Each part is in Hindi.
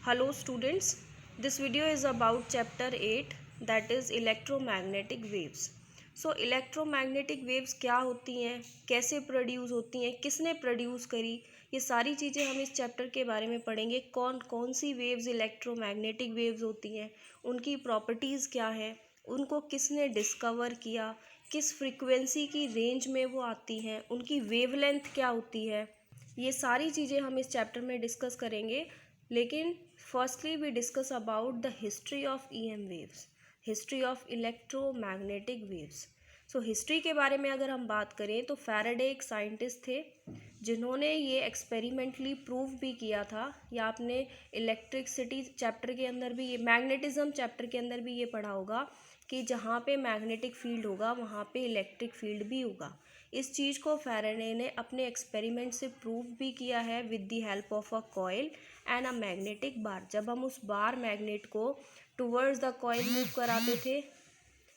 Hello students, this video is about chapter 8 that is electromagnetic waves. So electromagnetic waves क्या होती हैं, कैसे प्रोड्यूस होती हैं, किसने प्रोड्यूस करी, ये सारी चीज़ें हम इस चैप्टर के बारे में पढ़ेंगे। कौन कौन सी वेव्स इलेक्ट्रोमैग्नेटिक वेव्स होती हैं, उनकी प्रॉपर्टीज़ क्या हैं, उनको किसने डिस्कवर किया, किस फ्रीक्वेंसी की रेंज में वो आती हैं, उनकी वेवलेंथ क्या होती है, ये सारी चीज़ें हम इस चैप्टर में डिस्कस करेंगे। लेकिन firstly we discuss about the history of EM waves, history of electromagnetic waves. So history के बारे में अगर हम बात करें तो फैराडे एक साइंटिस्ट थे जिन्होंने ये एक्सपेरिमेंटली प्रूव भी किया था, या आपने इलेक्ट्रिसिटी चैप्टर के अंदर भी, ये मैग्नेटिज्म चैप्टर के अंदर भी ये पढ़ा होगा कि जहाँ पे मैग्नेटिक फील्ड होगा वहाँ पे इलेक्ट्रिक फील्ड भी होगा। इस चीज़ को फैराडे ने अपने एक्सपेरिमेंट से प्रूव भी किया है with the help of a coil and a magnetic bar. जब हम उस बार मैग्नेट को टुवर्ड्स द कॉइल मूव कराते थे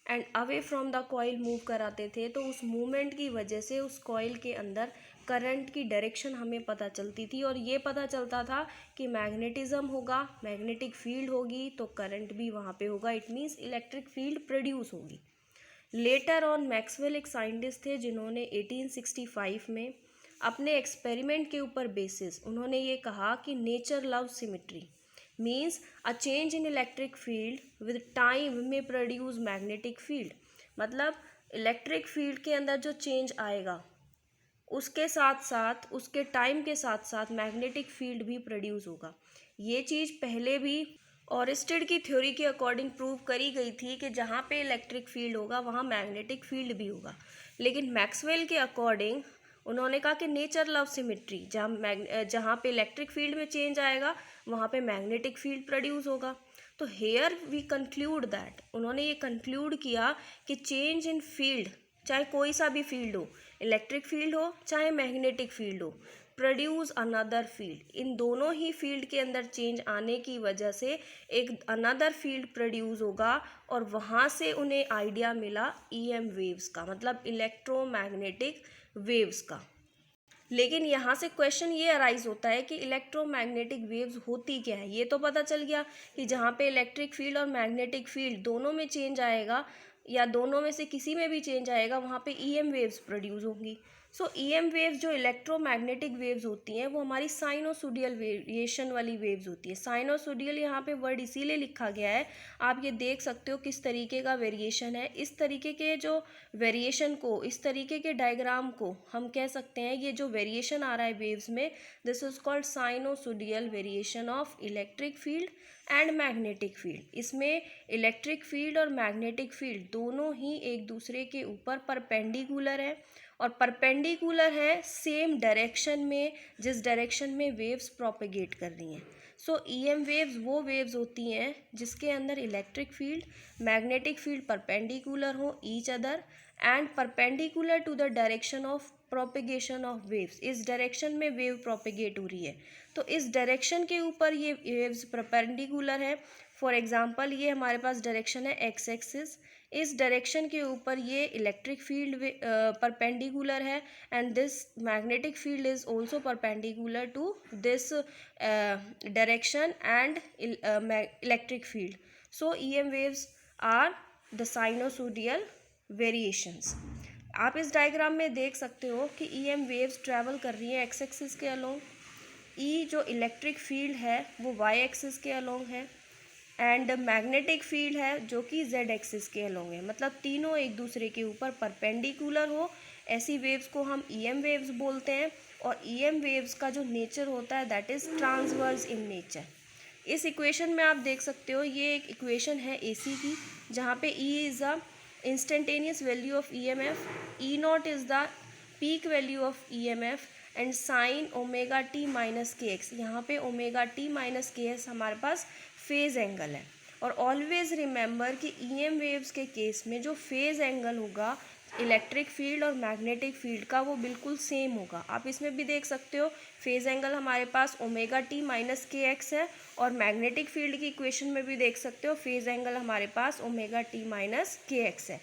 and away from the coil move कराते थे, तो उस मूवमेंट की वजह से उस कॉइल के अंदर करंट की डायरेक्शन हमें पता चलती थी, और ये पता चलता था कि मैग्नेटिज्म होगा, मैग्नेटिक फील्ड होगी तो करंट भी वहाँ पे होगा, it means electric field produce होगी। लेटर ऑन मैक्सवेल एक साइंटिस्ट थे जिन्होंने 1865 में अपने एक्सपेरिमेंट के ऊपर बेसिस उन्होंने ये कहा कि nature love symmetry means a change in electric field with time में प्रोड्यूस मैग्नेटिक फील्ड। मतलब इलेक्ट्रिक फील्ड के अंदर जो चेंज आएगा उसके साथ साथ, उसके टाइम के साथ साथ मैग्नेटिक फील्ड भी प्रोड्यूस होगा। ये चीज़ पहले भी ऑरिस्टेड की थ्योरी के अकॉर्डिंग प्रूव करी गई थी कि जहाँ पे इलेक्ट्रिक फील्ड होगा वहाँ मैग्नेटिक फील्ड भी होगा। लेकिन मैक्सवेल के अकॉर्डिंग उन्होंने कहा कि नेचर लव सिमेट्री, जहाँ पे इलेक्ट्रिक फील्ड में चेंज आएगा वहाँ पे मैग्नेटिक फील्ड प्रोड्यूस होगा। तो हेयर वी कंक्लूड दैट, उन्होंने ये कंक्लूड किया कि चेंज इन फील्ड, चाहे कोई सा भी फील्ड हो, इलेक्ट्रिक फील्ड हो चाहे मैग्नेटिक फील्ड हो, प्रोड्यूस अनदर फील्ड। इन दोनों ही फील्ड के अंदर चेंज आने की वजह से एक अनदर फील्ड प्रोड्यूस होगा, और वहाँ से उन्हें आइडिया मिला ईएम वेव्स का, मतलब इलेक्ट्रोमैग्नेटिक वेव्स का। लेकिन यहाँ से क्वेश्चन ये अराइज होता है कि इलेक्ट्रोमैग्नेटिक वेव्स होती क्या है। ये तो पता चल गया कि जहाँ पे इलेक्ट्रिक फील्ड और मैग्नेटिक फील्ड दोनों में चेंज आएगा, या दोनों में से किसी में भी चेंज आएगा, वहाँ पे ईएम वेव्स प्रोड्यूस होंगी। सो ईएम वेव्स जो इलेक्ट्रोमैग्नेटिक वेव्स होती हैं वो हमारी साइनोसोडियल वेरिएशन वाली वेव्स होती है। साइनोसोडियल यहाँ पे वर्ड इसीलिए लिखा गया है, आप ये देख सकते हो किस तरीके का वेरिएशन है। इस तरीके के जो वेरिएशन को, इस तरीके के डायग्राम को हम कह सकते हैं, ये जो वेरिएशन आ रहा है वेव्स में, this is called sinusoidal variation of electric field and magnetic field. इसमें इलेक्ट्रिक फील्ड और मैग्नेटिक फील्ड दोनों ही एक दूसरे के ऊपर परपेंडिकुलर है, और परपेंडिकुलर है सेम डायरेक्शन में जिस डायरेक्शन में वेव्स प्रोपेगेट कर रही हैं। सो ईएम वेव्स वो वेव्स होती हैं जिसके अंदर electric field, magnetic field perpendicular हो each other and perpendicular to the direction of propagation of waves. इस डायरेक्शन में वेव प्रोपेगेट हो रही है तो इस डायरेक्शन के ऊपर ये वेव्स परपेंडिकुलर है। फॉर एग्जांपल ये हमारे पास डायरेक्शन है एक्स एक्सिस, इस डायरेक्शन के ऊपर ये इलेक्ट्रिक फील्ड परपेंडिकुलर है, and this magnetic field is also perpendicular to this direction and electric field. So EM waves are the sinusoidal variations. आप इस डायग्राम में देख सकते हो कि ईएम वेव्स ट्रैवल कर रही हैं एक्स एक्सिस के अलोंग, ई जो इलेक्ट्रिक फील्ड है वो वाई एक्सिस के अलोंग है, एंड मैग्नेटिक फील्ड है जो कि जेड एक्सिस के अलोंग है। मतलब तीनों एक दूसरे के ऊपर परपेंडिकुलर हो, ऐसी वेव्स को हम ईएम वेव्स बोलते हैं। और ईएम वेव्स का जो नेचर होता है that is transverse in nature. इस इक्वेशन में आप देख सकते हो, ये एक इक्वेशन है एसी की, जहाँ पे E is the instantaneous value of EMF, E naught is the peak value of EMF, and sine omega T minus K X. यहाँ पे omega T minus K X हमारे पास फेज़ एंगल है। और ऑलवेज रिमेंबर कि ईएम वेव्स के केस में जो फेज़ एंगल होगा इलेक्ट्रिक फील्ड और मैग्नेटिक फील्ड का वो बिल्कुल सेम होगा। आप इसमें भी देख सकते हो फेज़ एंगल हमारे पास omega T minus K x है, और मैग्नेटिक फील्ड की इक्वेशन में भी देख सकते हो फेज़ एंगल हमारे पास omega T minus K x है।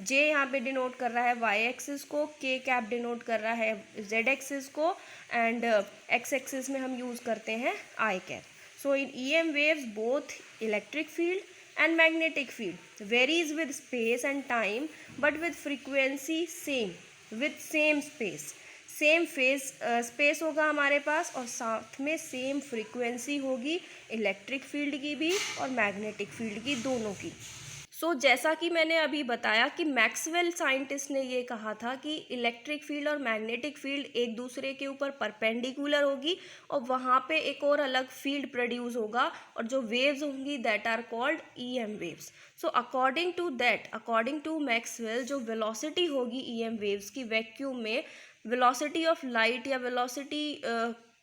जे यहाँ पे डिनोट कर रहा है वाई एक्सिस को, के कैप डिनोट कर रहा है जेड एक्सिस को, एंड एक्स एक्सिस में हम यूज़ करते हैं आई cap. So in EM waves, both electric field and magnetic field varies with space and time, but with frequency same, with same space. Same face space होगा हमारे पास और साथ में सेम फ्रीक्वेंसी होगी इलेक्ट्रिक फील्ड की भी और मैग्नेटिक फील्ड की, दोनों की। जैसा कि मैंने अभी बताया कि मैक्सवेल साइंटिस्ट ने ये कहा था कि इलेक्ट्रिक फील्ड और मैग्नेटिक फील्ड एक दूसरे के ऊपर परपेंडिकुलर होगी और वहाँ पे एक और अलग फील्ड प्रोड्यूस होगा और जो वेव्स होंगी that are called EM waves. According to Maxwell, जो वेलोसिटी होगी EM वेव्स की वैक्यूम में, वेलोसिटी ऑफ लाइट या वेलोसिटी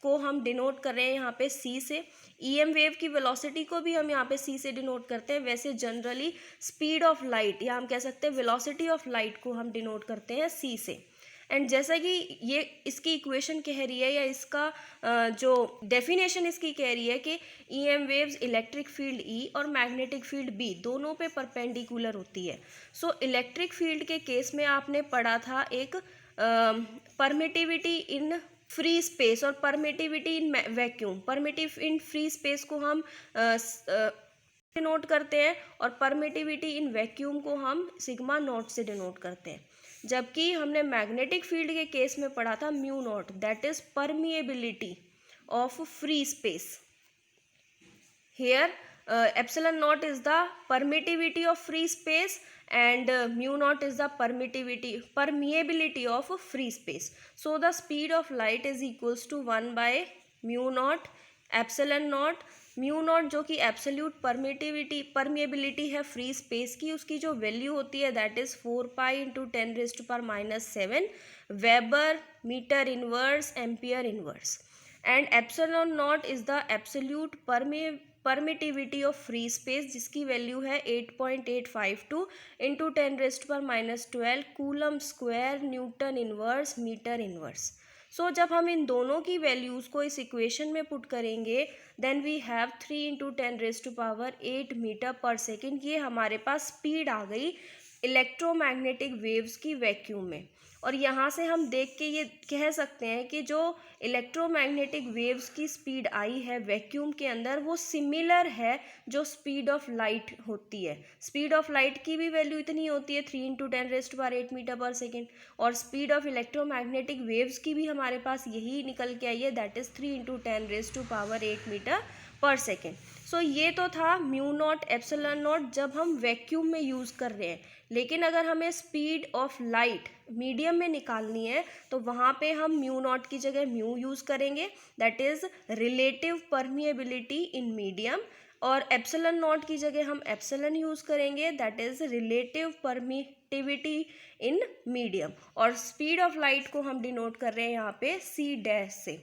को हम डिनोट कर रहे हैं यहाँ पे C से। EM वेव की वेलोसिटी को भी हम यहाँ पे C से डिनोट करते हैं। वैसे जनरली स्पीड ऑफ लाइट या हम कह सकते हैं वेलोसिटी ऑफ लाइट को हम डिनोट करते हैं C से। एंड जैसा कि ये इसकी इक्वेशन कह रही है या इसका जो डेफिनेशन इसकी कह रही है कि EM waves electric field E और मैग्नेटिक फील्ड B दोनों पे परपेंडिकुलर होती है। इलेक्ट्रिक फील्ड के केस में आपने पढ़ा था एक परमिटिविटी इन फ्री स्पेस और permittivity in vacuum. Primitive in free space को हम डिनोट करते हैं और परमिटिविटी इन वैक्यूम को हम सिग्मा नॉट से डिनोट करते हैं। जबकि हमने मैग्नेटिक फील्ड के केस में पढ़ा था mu naught, that is permeability of free space. Here epsilon naught is the permittivity of free space and mu naught is the permeability of free space. So the speed of light is equals to 1 by mu naught epsilon naught। Mu naught जो कि एब्सोल्यूट परमिएबिलिटी है फ्री स्पेस की, उसकी जो वैल्यू होती है that is 4 pi into 10⁻⁷ weber metre inverse ampere inverse. And epsilon naught is the absolute permittivity of free space, जिसकी वैल्यू है 8.852 into 10⁻12 coulomb square newton inverse metre inverse. जब हम इन दोनों की वैल्यूज़ को इस इक्वेशन में पुट करेंगे then we have 3 into 10⁸ metre पर सेकेंड। ये हमारे पास स्पीड आ गई इलेक्ट्रोमैग्नेटिक वेव्स की वैक्यूम में। और यहाँ से हम देख के ये कह सकते हैं कि जो इलेक्ट्रोमैग्नेटिक वेव्स की स्पीड आई है वैक्यूम के अंदर वो सिमिलर है जो स्पीड ऑफ लाइट होती है। स्पीड ऑफ लाइट की भी वैल्यू इतनी होती है 3 इंटू 10⁸ मीटर पर सेकेंड और स्पीड ऑफ इलेक्ट्रोमैग्नेटिक वेव्स की भी हमारे पास यही निकल के आई है दैट इज़ 3 इंटू 10⁸ मीटर पर सेकेंड। ये तो था म्यू नॉट एप्सिलॉन नॉट जब हम वैक्यूम में यूज़ कर रहे हैं। लेकिन अगर हमें स्पीड ऑफ लाइट मीडियम में निकालनी है तो वहाँ पे हम म्यू नॉट की जगह म्यू यूज़ करेंगे, that is relative permeability in medium, और एप्सिलॉन नॉट की जगह हम एप्सिलॉन यूज़ करेंगे, that is relative permittivity in medium. और स्पीड ऑफ लाइट को हम डिनोट कर रहे हैं यहाँ पे C' से।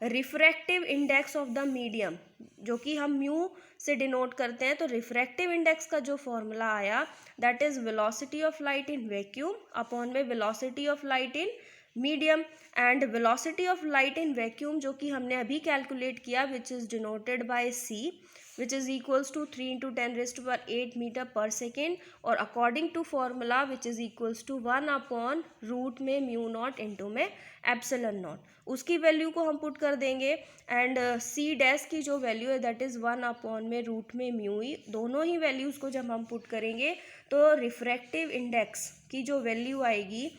Refractive index of the medium जो कि हम म्यू से डिनोट करते हैं, तो रिफ्रैक्टिव इंडेक्स का जो फॉर्मूला आया that is velocity of light in vacuum upon में velocity of light in medium. And velocity of light in vacuum जो कि हमने अभी कैलकुलेट किया which is denoted by C which is equals to 3 into 10⁸ metre पर सेकेंड और according to formula which is equals to 1 upon root में म्यू नॉट इंटू में एप्सिलॉन नॉट। उसकी वैल्यू को हम पुट कर देंगे एंड C' की जो वैल्यू है दैट इज़ 1 अपॉन में रूट में म्यू ई। दोनों ही वैल्यूज़ को जब हम पुट करेंगे तो रिफ्रैक्टिव इंडेक्स की जो वैल्यू आएगी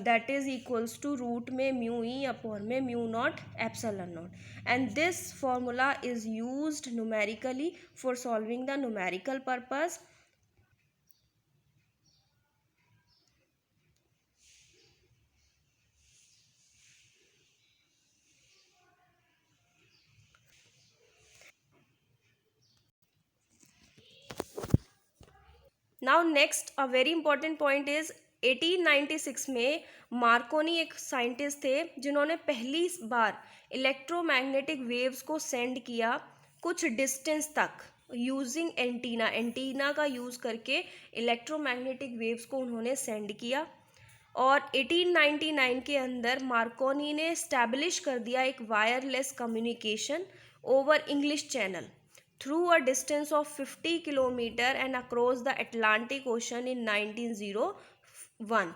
that is equals to root में म्यू ई अपॉन में mu not epsilon not. and this formula is used numerically for solving the numerical purpose. Now next a very important point is 1896 में मार्कोनी एक साइंटिस्ट थे जिन्होंने पहली बार इलेक्ट्रोमैग्नेटिक वेव्स को सेंड किया कुछ डिस्टेंस तक यूजिंग एंटीना का यूज़ करके इलेक्ट्रोमैग्नेटिक वेव्स को उन्होंने सेंड किया। और 1899 के अंदर मार्कोनी ने स्टैब्लिश कर दिया एक wireless communication over English channel through a distance of 50 kilometer and across the Atlantic Ocean in 1901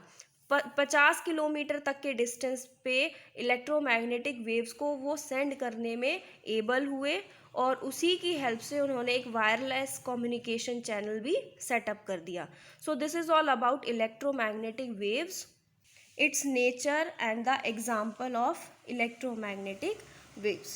50 kilometre तक के डिस्टेंस पे इलेक्ट्रोमैग्नेटिक वेव्स को वो सेंड करने में एबल हुए, और उसी की हेल्प से उन्होंने एक वायरलेस कम्युनिकेशन चैनल भी सेटअप कर दिया. So this is all about electromagnetic waves, its nature and the example of electromagnetic waves.